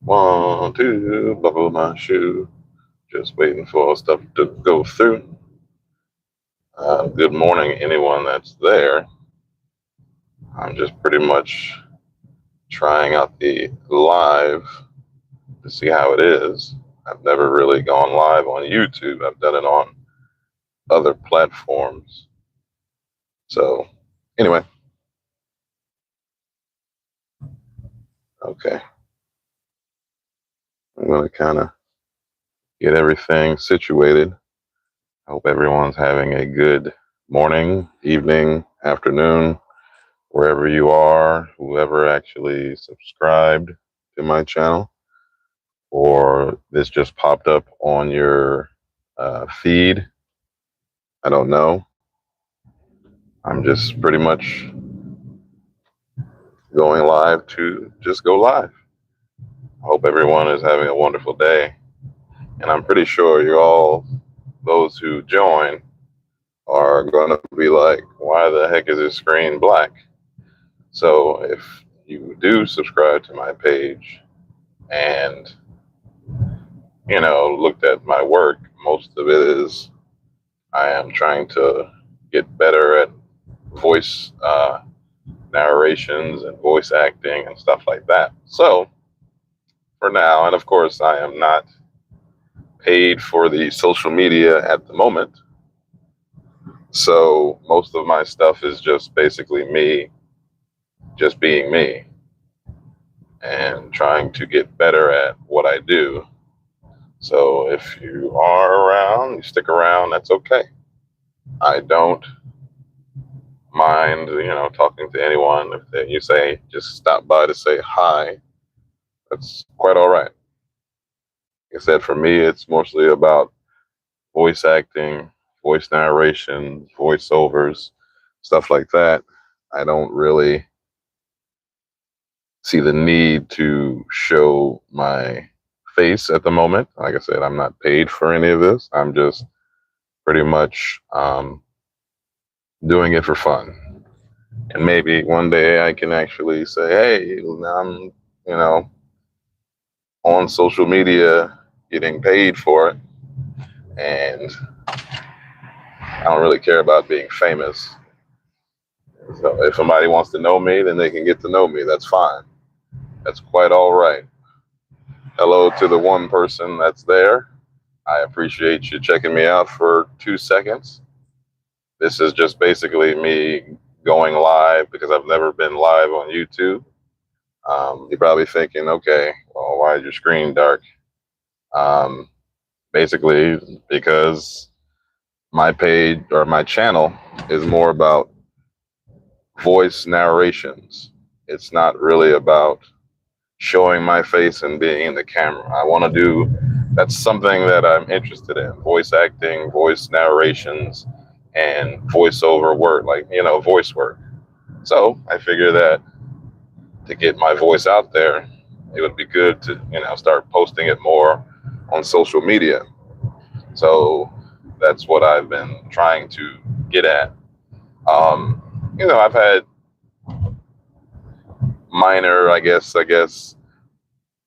One, two, buckle my shoe. Just waiting for stuff to go through. Good morning, anyone that's there. I'm just pretty much trying out the live to see how it is. I've never really gone live on YouTube. I've done it on other platforms. So, anyway, okay. I'm going to kind of get everything situated. I hope everyone's having a good morning, evening, afternoon, wherever you are, whoever actually subscribed to my channel, or this just popped up on your feed. I don't know. I'm just pretty much going live to just go live. I hope everyone is having a wonderful day. And I'm pretty sure you all, those who join, are going to be like, why the heck is this screen black? So if you do subscribe to my page and looked at my work, most of it is I am trying to get better at voice narrations and voice acting and stuff like that. So for now, and of course, I am not paid for the social media at the moment. So most of my stuff is just basically me, just being me and trying to get better at what I do. So if you are around, you stick around, that's okay. I don't mind, talking to anyone. If you say just stop by to say hi, that's quite all right. Like I said, for me, it's mostly about voice acting, voice narration, voiceovers, stuff like that. I don't really see the need to show my face at the moment. Like I said, I'm not paid for any of this. I'm just pretty much doing it for fun. And maybe one day I can actually say, hey, I'm, you know, on social media getting paid for it. And I don't really care about being famous. So if somebody wants to know me, then they can get to know me. That's fine. That's quite all right. Hello to the one person that's there. I appreciate you checking me out for 2 seconds. This is just basically me going live because I've never been live on YouTube. You're probably thinking, okay, well, why is your screen dark? Um, Basically, because my page or my channel is more about voice narrations. It's not really about showing my face and being in the camera. I want to do that's something that I'm interested in: voice acting, voice narrations, and voiceover work, like voice work. So I figure that to get my voice out there, it would be good to start posting it more on social media. So that's what I've been trying to get at. I've had minor, I guess,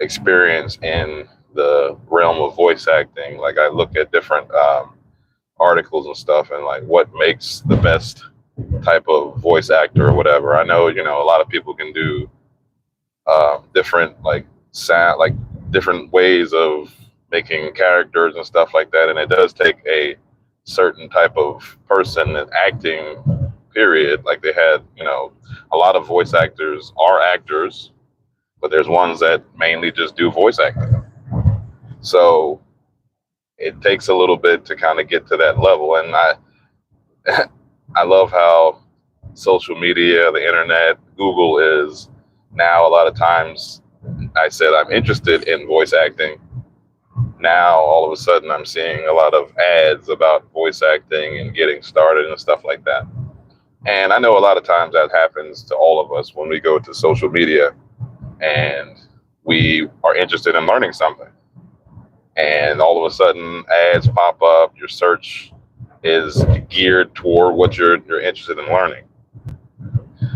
experience in the realm of voice acting. Like I look at different articles and stuff, and like what makes the best type of voice actor or whatever. I know a lot of people can do different like sound, like different ways of making characters and stuff like that, and it does take a certain type of person and acting period. Like they had a lot of voice actors are actors, but there's ones that mainly just do voice acting. So it takes a little bit to kind of get to that level. And I love how social media, the internet, Google is now a lot of times. I said I'm interested in voice acting. Now all of a sudden I'm seeing a lot of ads about voice acting and getting started and stuff like that. And I know a lot of times that happens to all of us when we go to social media and we are interested in learning something. And all of a sudden ads pop up, your search is geared toward what you're interested in learning.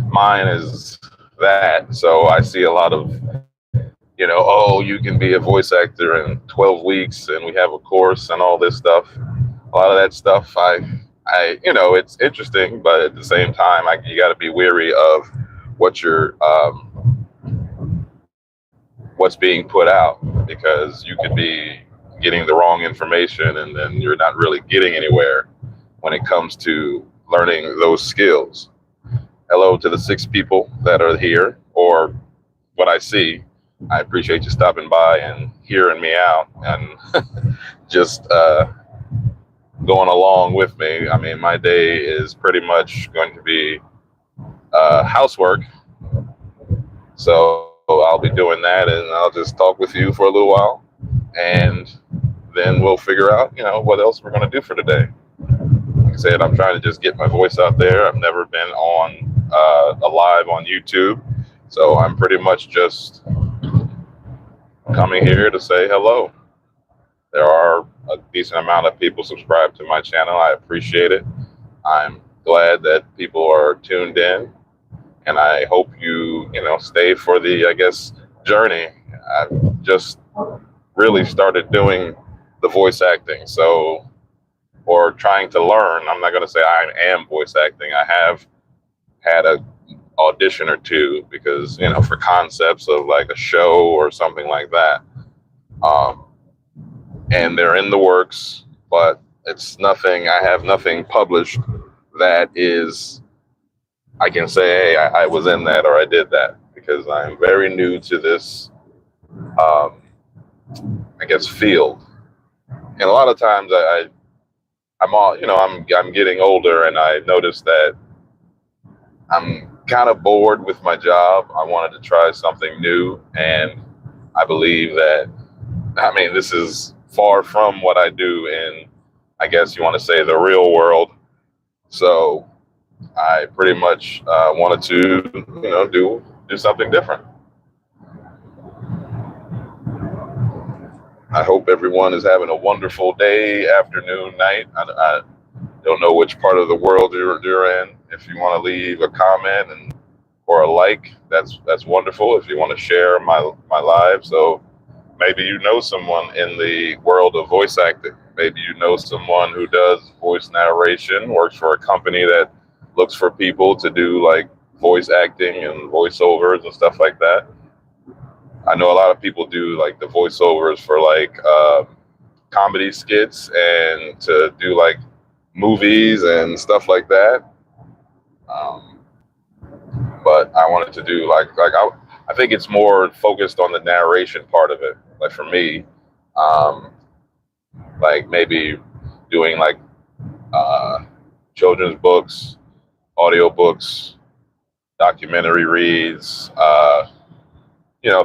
Mine is that. So I see a lot of oh, you can be a voice actor in 12 weeks and we have a course and all this stuff. A lot of that stuff, it's interesting, but at the same time, you got to be weary of what you're, what's being put out, because you could be getting the wrong information and then you're not really getting anywhere when it comes to learning those skills. Hello to the 6 people that are here, or what I see. I appreciate you stopping by and hearing me out and just going along with me. I mean, my day is pretty much going to be housework. So I'll be doing that, and I'll just talk with you for a little while, and then we'll figure out, what else we're going to do for today. Like I said, I'm trying to just get my voice out there. I've never been on a live on YouTube, so I'm pretty much just coming here to say hello. There are a decent amount of people subscribed to my channel. I appreciate it. I'm glad that people are tuned in, and I hope you, stay for the, journey. I've just really started doing the voice acting, or trying to learn. I'm not going to say I am voice acting. I have had a audition or two because, for concepts of like a show or something like that. And they're in the works, but it's nothing. I have nothing published that is, I can say, hey, I was in that or I did that, because I'm very new to this, field. And a lot of times I'm all, I'm getting older, and I noticed that I'm kind of bored with my job. I wanted to try something new, and I believe that, this is far from what I do in, I guess you want to say, the real world. So I pretty much wanted to, do something different. I hope everyone is having a wonderful day, afternoon, night. I don't know which part of the world you're in. If you want to leave a comment or a like, that's wonderful. If you want to share my live, so maybe you know someone in the world of voice acting. Maybe you know someone who does voice narration, works for a company that looks for people to do like voice acting and voiceovers and stuff like that. I know a lot of people do like the voiceovers for like comedy skits and to do like movies and stuff like that. But I wanted to do I think it's more focused on the narration part of it. Like for me, like maybe doing like children's books, audio books, documentary reads,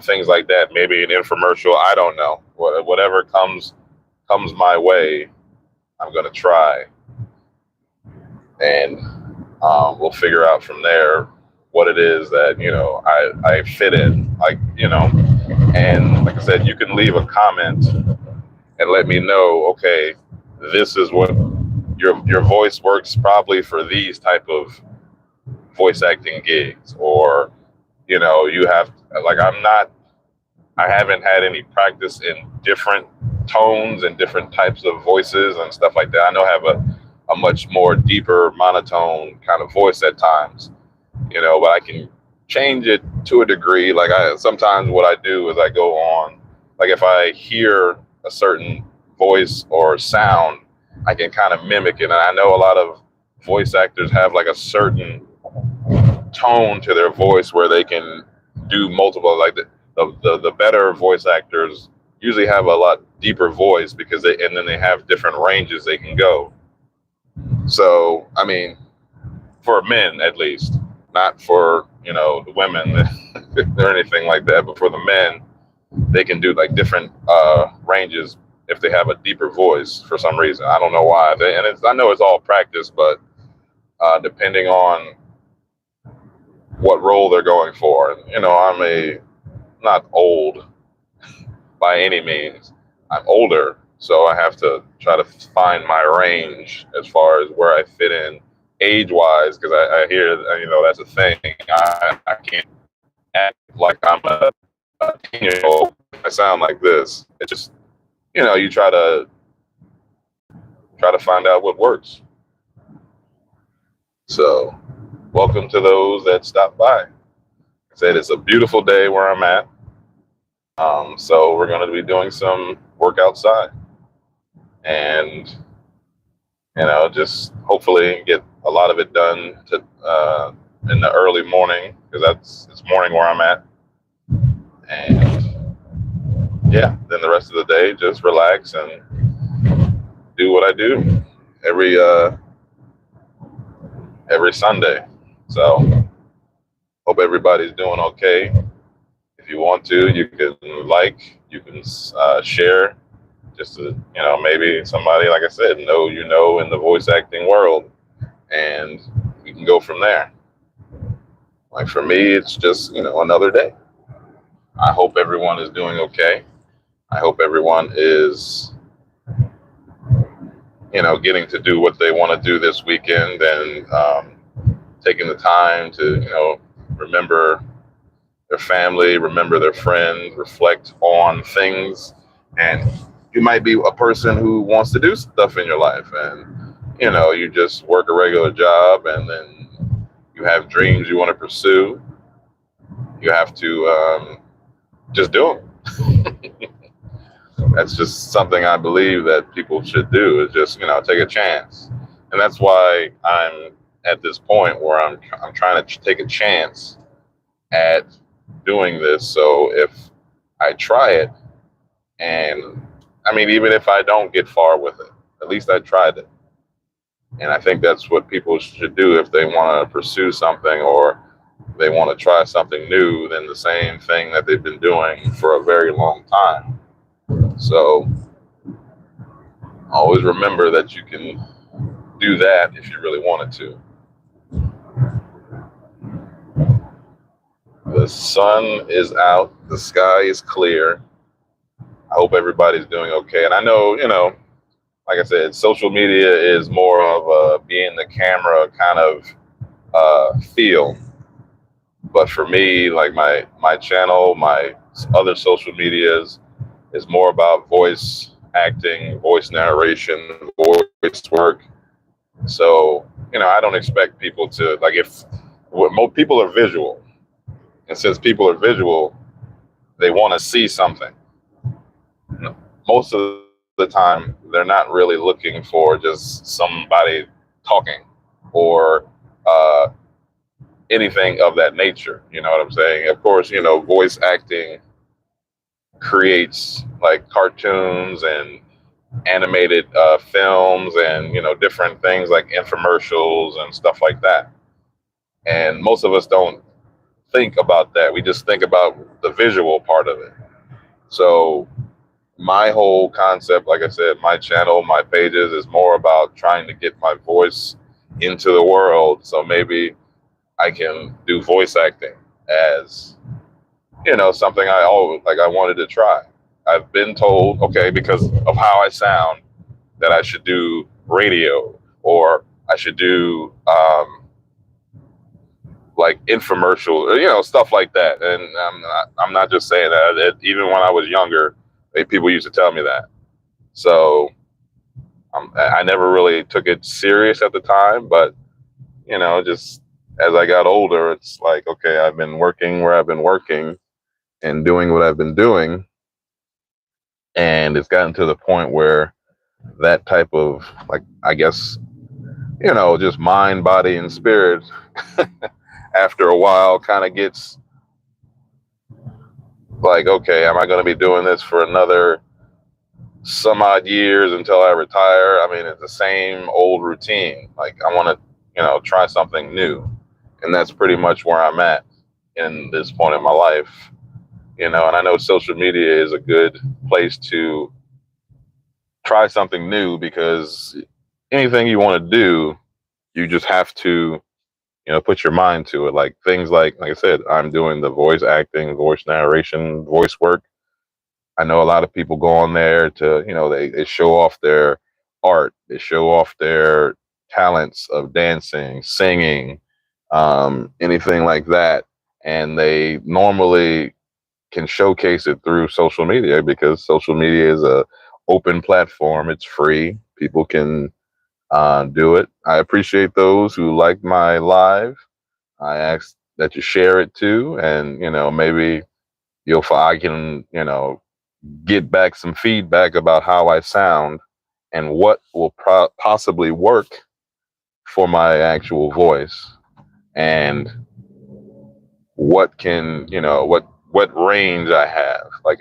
things like that. Maybe an infomercial. I don't know. Whatever comes my way, I'm gonna try, and we'll figure out from there what it is that I fit in. And like I said, you can leave a comment and let me know. Okay, this is what your voice works probably for these type of voice acting gigs, or you have I haven't had any practice in different tones and different types of voices and stuff like that. I know I have a much more deeper monotone kind of voice at times, but I can change it to a degree. Sometimes what I do is I go on, like if I hear a certain voice or sound, I can kind of mimic it. And I know a lot of voice actors have like a certain tone to their voice where they can do multiple, like the better voice actors usually have a lot deeper voice because and then they have different ranges they can go. So, for men at least, not for, the women or anything like that, but for the men, they can do like different ranges if they have a deeper voice for some reason. I don't know why. I know it's all practice, but depending on what role they're going for. I'm not old by any means. I'm older, so I have to try to find my range as far as where I fit in age-wise, because I hear, that's a thing. I can't act like I'm a a 10-year-old, I sound like this. It's just, you try to find out what works. So, welcome to those that stop by. I said it's a beautiful day where I'm at. So we're going to be doing some work outside, and just hopefully get a lot of it done in the early morning, because it's morning where I'm at. And yeah, then the rest of the day just relax and do what I do every Sunday. So hope everybody's doing okay. If you want to, you can you can share, just to, maybe somebody, like I said, in the voice acting world, and we can go from there. Like for me, it's just, another day. I hope everyone is doing okay. I hope everyone is, getting to do what they want to do this weekend, and taking the time to, remember their family, remember their friends, reflect on things. And you might be a person who wants to do stuff in your life, and you just work a regular job, and then you have dreams you want to pursue. You have to just do them. That's just something I believe that people should do, is just, take a chance. And that's why I'm at this point where I'm trying to take a chance at doing this. So if I try it, and I mean, even if I don't get far with it, at least I tried it. And I think that's what people should do if they want to pursue something, or they want to try something new than the same thing that they've been doing for a very long time. So always remember that you can do that if you really wanted to. The sun is out. The sky is clear. I hope everybody's doing okay. And I know, like I said, social media is more of a being the camera kind of feel. But for me, like my channel, my other social medias, is more about voice acting, voice narration, voice work. So, I don't expect people to, like, if most people are visual. And since people are visual, they want to see something. Most of the time, they're not really looking for just somebody talking, or anything of that nature. You know what I'm saying? Of course, voice acting creates like cartoons and animated films, and different things like infomercials and stuff like that. And most of us don't think about that. We just think about the visual part of it. So my whole concept, like I said, my channel, my pages, is more about trying to get my voice into the world. So maybe I can do voice acting as, something I wanted to try. I've been told, okay, because of how I sound, that I should do radio, or I should do like infomercial, or, stuff like that. And I'm not just saying that. Even when I was younger, people used to tell me that. So I never really took it serious at the time, but just as I got older, it's like, okay, I've been working where I've been working and doing what I've been doing, and it's gotten to the point where that type of, like, I guess, just mind, body, and spirit after a while kind of gets like, okay, am I going to be doing this for another some odd years until I retire? I mean, it's the same old routine. Like, I want to, try something new. And that's pretty much where I'm at in this point in my life. And I know social media is a good place to try something new, because anything you want to do, you just have to, put your mind to it. Like things like I said, I'm doing the voice acting, voice narration, voice work. I know a lot of people go on there to, they show off their art, they show off their talents of dancing, singing, anything like that. And they normally can showcase it through social media, because social media is a open platform. It's free. People can do it. I appreciate those who like my live. I ask that you share it too, and maybe I can get back some feedback about how I sound and what will possibly work for my actual voice, and what can what range I have. Like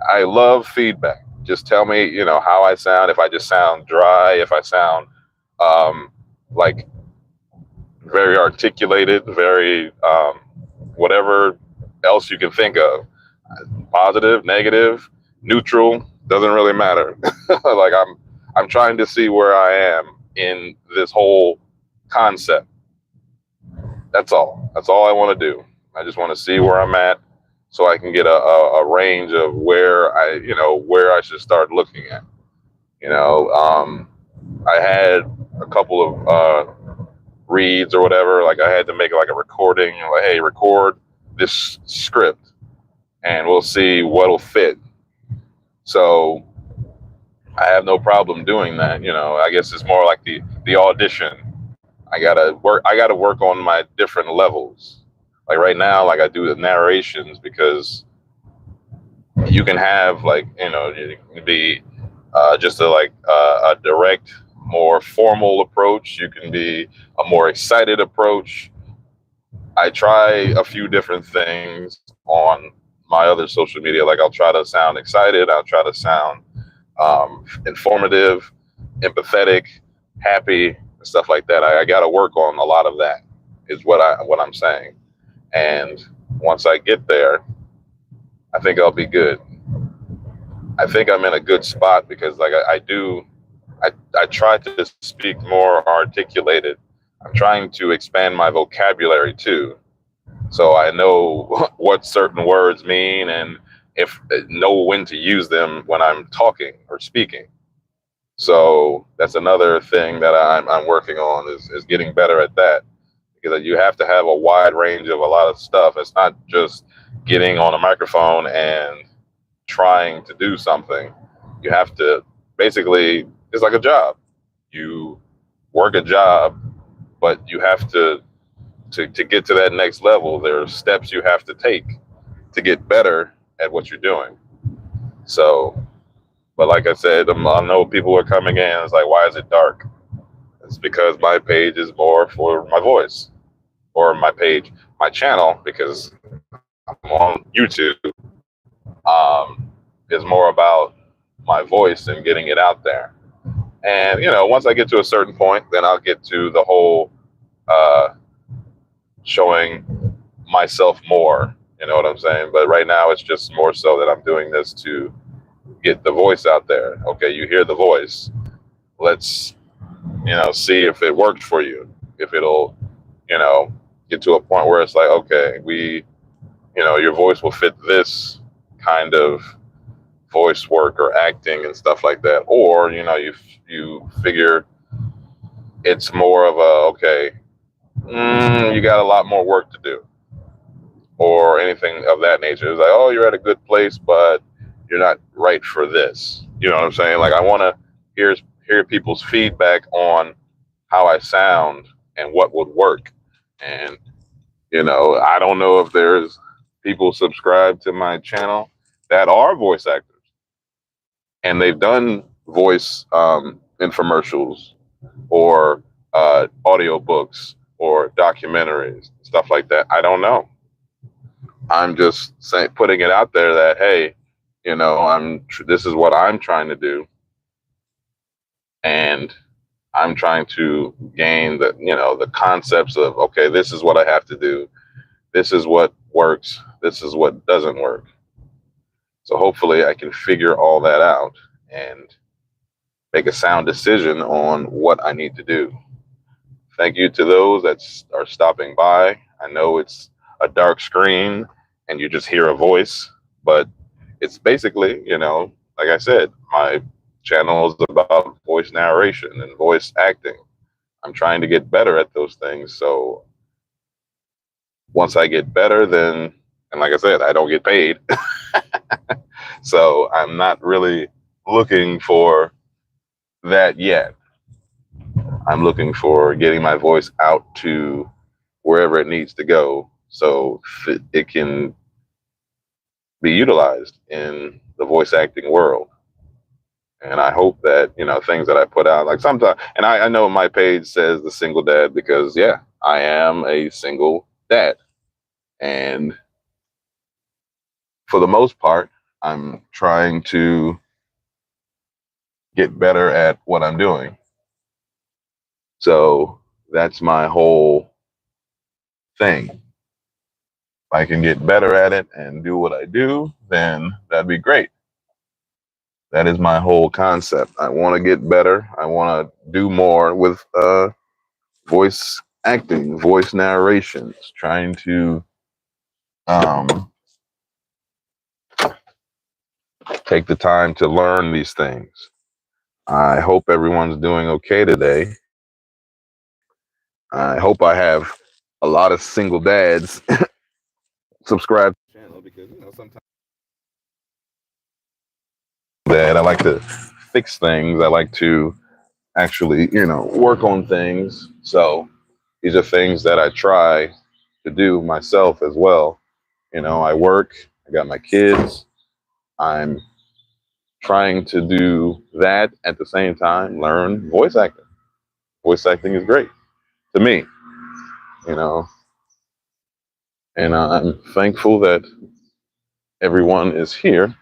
I love feedback. Just tell me how I sound. If I just sound dry, if I sound um, like very articulated, very whatever else you can think of, positive, negative, neutral, doesn't really matter. Like I'm trying to see where I am in this whole concept. That's all. That's all I want to do. I just want to see where I'm at, so I can get a range of where I should start looking at. I had a couple of reads or whatever. Like I had to make like a recording, like, hey, record this script, and we'll see what'll fit. So I have no problem doing that. I guess it's more like the audition. I gotta work on my different levels. Like right now, like I do the narrations, because you can have like you can be just a direct, more formal approach. You can be a more excited approach. I try a few different things on my other social media. Like I'll try to sound excited. I'll try to sound informative, empathetic, happy, and stuff like that. I got to work on a lot of that. Is what I'm saying. And once I get there, I think I'll be good. I think I'm in a good spot, because like I try to speak more articulated. I'm trying to expand my vocabulary too, so I know what certain words mean, and if know when to use them when I'm talking or speaking. So that's another thing that I'm working on, is getting better at that, because you have to have a wide range of a lot of stuff. It's not just getting on a microphone and trying to do something. You have to basically, it's like a job. You work a job, but you have to get to that next level. There are steps you have to take to get better at what you're doing. So, but like I said, I know people are coming in. It's like, why is it dark? It's because my page is more for my voice, or my channel, because I'm on YouTube, is more about my voice and getting it out there. And once I get to a certain point, then I'll get to the whole uh, showing myself more. You know what I'm saying? But right now, it's just more so that I'm doing this to get the voice out there. Okay, you hear the voice. Let's see if it worked for you. If it'll get to a point where it's like, okay, your voice will fit this kind of voice work or acting and stuff like that. Or you figure it's more of a, okay, you got a lot more work to do, or anything of that nature. It's like, oh, you're at a good place, but you're not right for this. You know what I'm saying? Like I want to hear people's feedback on how I sound and what would work. And I don't know if there's people subscribed to my channel that are voice actors, and they've done voice infomercials, or audio books, or documentaries, stuff like that. I don't know. I'm just putting it out there that, hey, this is what I'm trying to do, and I'm trying to gain the concepts of, okay, this is what I have to do. This is what works. This is what doesn't work. So hopefully I can figure all that out and make a sound decision on what I need to do. Thank you to those that are stopping by. I know it's a dark screen and you just hear a voice, but it's basically, like I said, my channel is about voice narration and voice acting. I'm trying to get better at those things. So once I get better, then And like I said, I don't get paid. So I'm not really looking for that yet. I'm looking for getting my voice out to wherever it needs to go so it can be utilized in the voice acting world. And I hope that, things that I put out, like sometimes, and I know my page says the single dad because, yeah, I am a single dad. And for the most part, I'm trying to get better at what I'm doing. So that's my whole thing. If I can get better at it and do what I do, then that'd be great. That is my whole concept. I want to get better. I want to do more with voice acting, voice narrations, trying to take the time to learn these things. I hope everyone's doing okay today. I hope I have a lot of single dads subscribe to the channel because, sometimes that I like to fix things. I like to actually, work on things. So these are things that I try to do myself as well. I work, I got my kids. I'm trying to do that at the same time, learn voice acting. Voice acting is great to me, you know, and I'm thankful that everyone is here.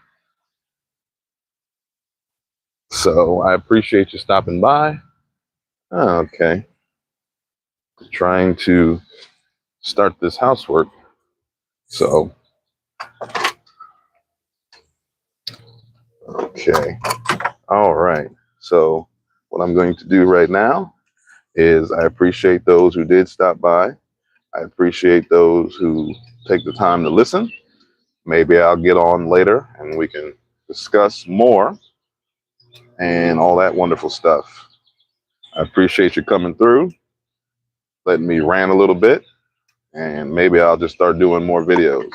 So I appreciate you stopping by. Okay. Trying to start this housework. So, okay. All right. So what I'm going to do right now is I appreciate those who did stop by. I appreciate those who take the time to listen. Maybe I'll get on later and we can discuss more and all that wonderful stuff. I appreciate you coming through, letting me rant a little bit, and maybe I'll just start doing more videos.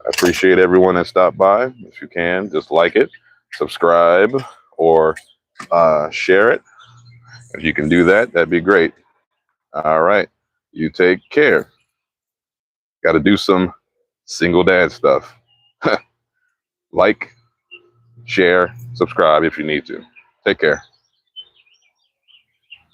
I appreciate everyone that stopped by. If you can, just like it, subscribe, or share it. If you can do that, that'd be great. All right. You take care. Got to do some single dad stuff. Like, share, subscribe if you need to. Take care.